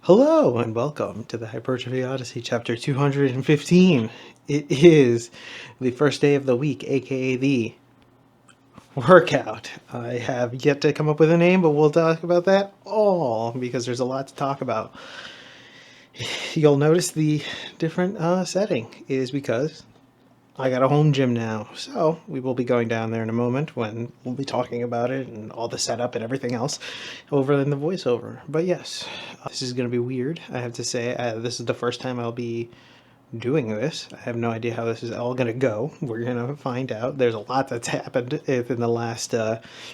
Hello and welcome to the Hypertrophy Odyssey chapter 215. It is the first day of the week, aka the workout. I have yet to come up with a name, but we'll talk about that all because there's a lot to talk about. You'll notice the different setting is because I got a home gym now, so we will be going down there in a moment when we'll be talking about it and all the setup and everything else over in the voiceover. But yes, this is going to be weird. I have to say, this is the first time I'll be doing this. I have no idea how this is all going to go. We're going to find out. There's a lot that's happened in the last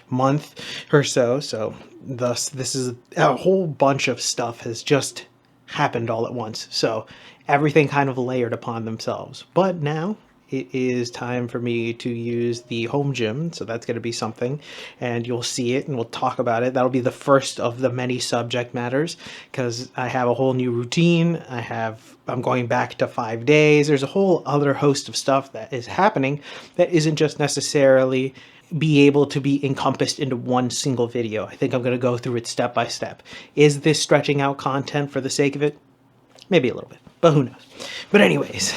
month or so, so thus this is a whole bunch of stuff has just happened all at once. So everything kind of layered upon themselves. But now it is time for me to use the home gym, so that's going to be something, and you'll see it and we'll talk about it. That'll be the first of the many subject matters because I have a whole new routine. I'm going back to 5 days. There's a whole other host of stuff that is happening that isn't just necessarily be able to be encompassed into one single video. I think I'm going to go through it step by step. Is this stretching out content for the sake of it? Maybe a little bit, but who knows? But anyways,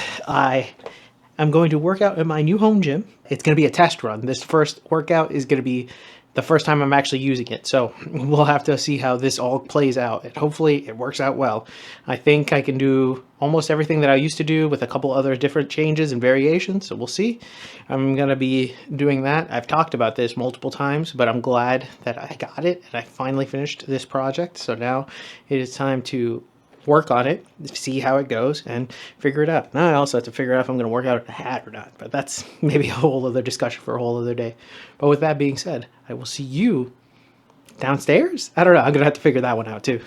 I'm going to work out at my new home gym. It's going to be a test run. This first workout is going to be the first time I'm actually using it. So we'll have to see how this all plays out. And hopefully it works out well. I think I can do almost everything that I used to do with a couple other different changes and variations. So we'll see. I'm going to be doing that. I've talked about this multiple times, but I'm glad that I got it and I finally finished this project. So now it is time to work on it, see how it goes, and figure it out. Now I also have to figure out if I'm going to work out in a hat or not, but that's maybe a whole other discussion for a whole other day. But with that being said, I will see you downstairs? I don't know. I'm going to have to figure that one out too.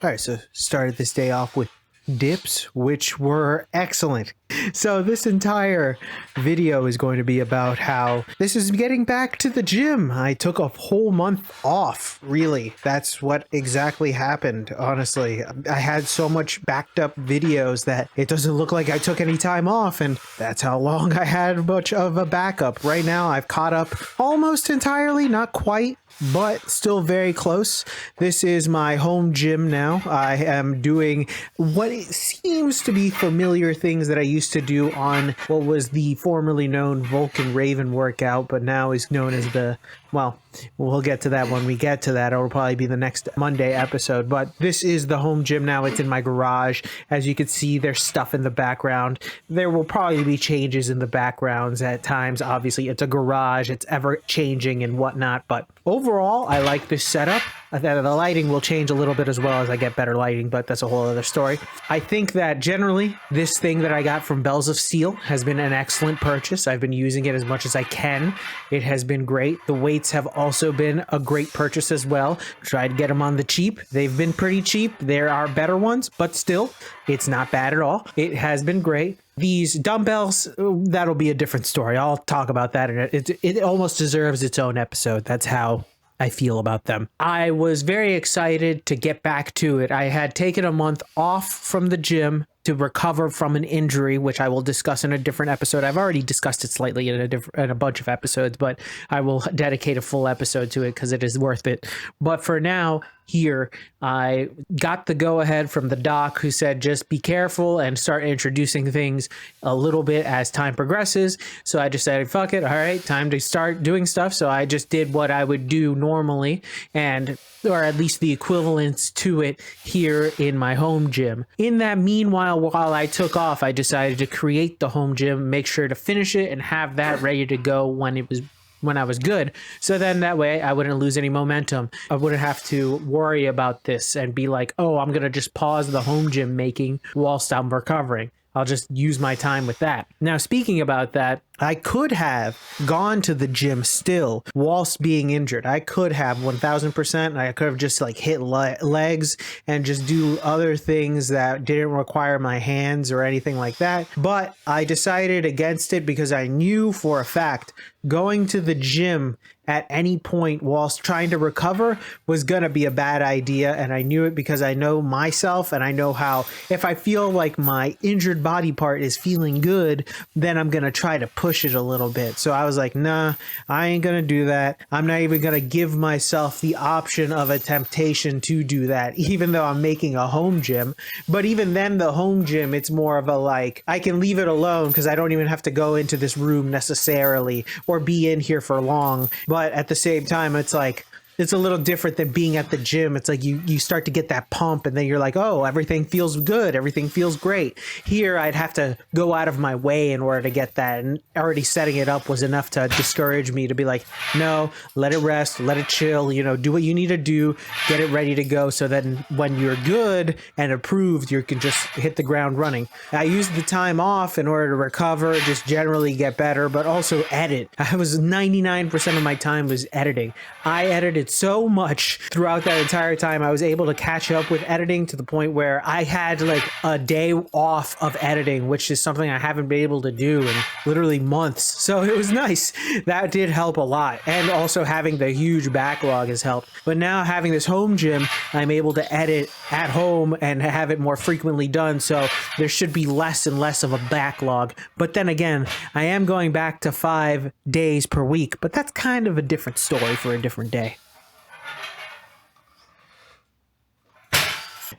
All right, so started this day off with dips, which were excellent. So this entire video is going to be about how this is getting back to the gym. I took a whole month off, really. That's what exactly happened, honestly. I had so much backed up videos that it doesn't look like I took any time off, and that's how long I had much of a backup. Right now, I've caught up almost entirely, not quite, but still very close. This is my home gym now. I am doing what seems to be familiar things that I used to do on what was the formerly known Vulcan Raven workout, but now is known as the, well, we'll get to that when we get to that. It'll probably be the next Monday episode, but this is the home gym now. It's in my garage. As you can see, there's stuff in the background. There will probably be changes in the backgrounds at times. Obviously, it's a garage. It's ever changing and whatnot, but overall, I like this setup. The lighting will change a little bit as well as I get better lighting, but that's a whole other story. I think that generally, this thing that I got from Bells of Steel has been an excellent purchase. I've been using it as much as I can. It has been great. The weights have also been a great purchase as well. Tried to get them on the cheap. They've been pretty cheap. There are better ones, but still, it's not bad at all. It has been great. These dumbbells, that'll be a different story. I'll talk about that. It almost deserves its own episode. That's how I feel about them. I was very excited to get back to it. I had taken a month off from the gym to recover from an injury, which I will discuss in a different episode. I've already discussed it slightly in a bunch of episodes, but I will dedicate a full episode to it because it is worth it. But for now, here, I got the go-ahead from the doc who said, just be careful and start introducing things a little bit as time progresses. So I just said, fuck it. All right, time to start doing stuff. So I just did what I would do normally, or at least the equivalents to it here in my home gym. In that meanwhile, while I took off, I decided to create the home gym, make sure to finish it and have that ready to go when I was good. So then that way I wouldn't lose any momentum. I wouldn't have to worry about this and be like, oh, I'm going to just pause the home gym making whilst I'm recovering. I'll just use my time with that. Now, speaking about that, I could have gone to the gym still whilst being injured. I could have 1000%. I could have just like hit legs and just do other things that didn't require my hands or anything like that. But I decided against it because I knew for a fact going to the gym at any point whilst trying to recover was going to be a bad idea. And I knew it because I know myself and I know how if I feel like my injured body part is feeling good, then I'm going to try to push push it a little bit. So I was like, nah, I ain't gonna do that. I'm not even gonna give myself the option of a temptation to do that, even though I'm making a home gym. But even then, the home gym, it's more of a like, I can leave it alone because I don't even have to go into this room necessarily or be in here for long. But at the same time, it's like, it's a little different than being at the gym. It's like you start to get that pump and then you're like, oh, everything feels good. Everything feels great. Here, I'd have to go out of my way in order to get that. And already setting it up was enough to discourage me to be like, no, let it rest, let it chill, you know, do what you need to do, get it ready to go. So then when you're good and approved, you can just hit the ground running. I used the time off in order to recover, just generally get better, but also edit. I was 99% of my time was editing. I edited so much throughout that entire time. I was able to catch up with editing to the point where I had like a day off of editing, which is something I haven't been able to do in literally months. So it was nice. That did help a lot. And also having the huge backlog has helped. But now having this home gym, I'm able to edit at home and have it more frequently done. So there should be less and less of a backlog. But then again, I am going back to 5 days per week, but that's kind of a different story for a different day.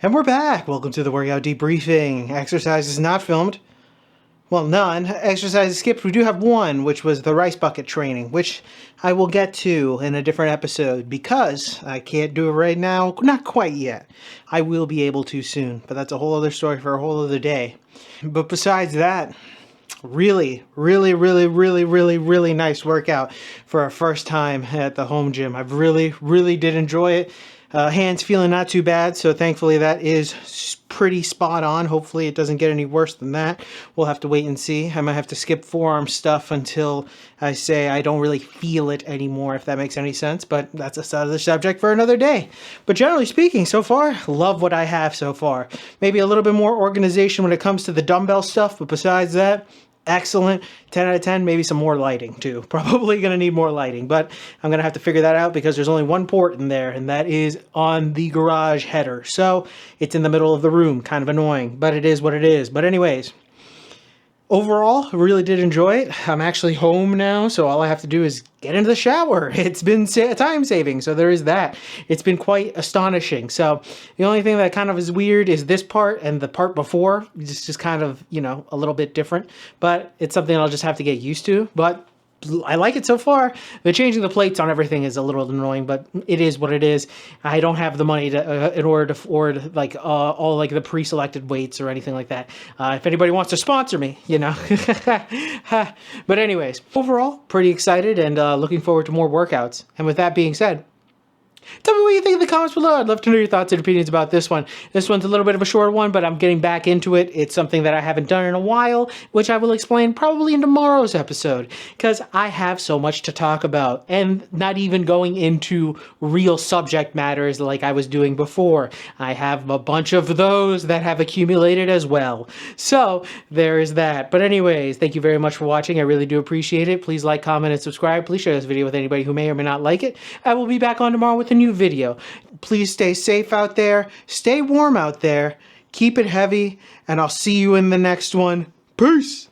And we're back. Welcome to the workout debriefing. Exercise is not filmed. Well, none. Exercise is skipped. We do have one, which was the rice bucket training, which I will get to in a different episode because I can't do it right now. Not quite yet. I will be able to soon, but that's a whole other story for a whole other day. But besides that, really nice workout for our first time at the home gym. I've really did enjoy it. Hands feeling not too bad, so thankfully that is pretty spot on. Hopefully it doesn't get any worse than that. We'll have to wait and see. I might have to skip forearm stuff until I say I don't really feel it anymore, if that makes any sense, but that's another subject for another day. But generally speaking, so far, love what I have so far. Maybe a little bit more organization when it comes to the dumbbell stuff, but besides that, excellent. 10 out of 10, maybe some more lighting too. Probably going to need more lighting, but I'm going to have to figure that out because there's only one port in there, and that is on the garage header. So it's in the middle of the room, kind of annoying, but it is what it is. But anyways, overall, I really did enjoy it. I'm actually home now, so all I have to do is get into the shower. It's been time saving, so there is that. It's been quite astonishing. So the only thing that kind of is weird is this part and the part before. It's just kind of, you know, a little bit different, but it's something I'll just have to get used to. But I like it so far. The changing the plates on everything is a little annoying, but it is what it is. I don't have the money to in order to afford like all like the pre-selected weights or anything like that. If anybody wants to sponsor me, you know. But anyways, overall, pretty excited and looking forward to more workouts. And with that being said, tell me what you think in the comments below. I'd love to know your thoughts and opinions about this one. This one's a little bit of a short one, but I'm getting back into it. It's something that I haven't done in a while, which I will explain probably in tomorrow's episode, because I have so much to talk about, and not even going into real subject matters like I was doing before. I have a bunch of those that have accumulated as well. So there is that. But anyways, thank you very much for watching. I really do appreciate it. Please like, comment, and subscribe. Please share this video with anybody who may or may not like it. I will be back on tomorrow with a new video. Please stay safe out there, stay warm out there, keep it heavy, and I'll see you in the next one. Peace!